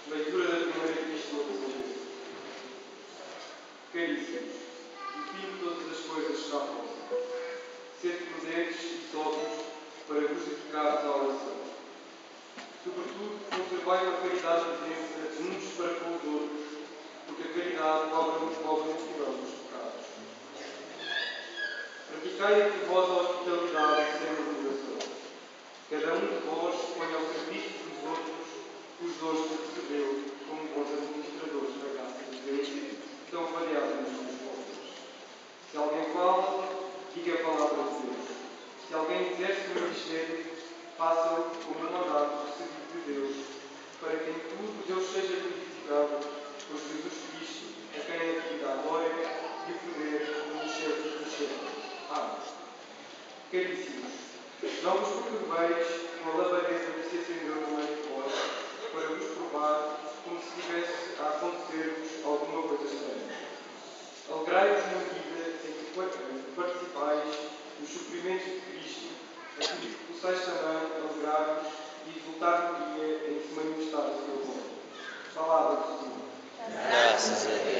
Leitura da primeira epístola de São Pedro. Caríssimos, o fim de todas as coisas está próximo. Sede prudentes e sóbrios para vos dedicares à oração. Sobretudo, conservai uma caridade intensa uns para com os outros, porque a caridade cobre a multidão dos pecados. Praticai entre vós a hospitalidade sem murmuração. Cada um de vós põe ao serviço dos outros os dons que recebeu, como bons administradores da graça de Deus, tão variados nas suas formas. Se alguém fala, diga a palavra de Deus. Se alguém exerce o ministério, faça-o como um mandato recebido de Deus, para que em tudo Deus seja glorificado por Jesus Cristo, a quem é devida a glória e o poder nos séculos dos séculos. Amém. Caríssimos, não vos perturbeis com a labareda que se acendeu no meio de vós, para vos provar como se estivesse a acontecer-vos alguma coisa estranha. Alegrai-vos na medida em que participais dos sofrimentos de Cristo, a fim de que possais também alegrar-vos e exultar no dia em que se manifestar o seu amor. Palavra do Senhor. Graças a Deus.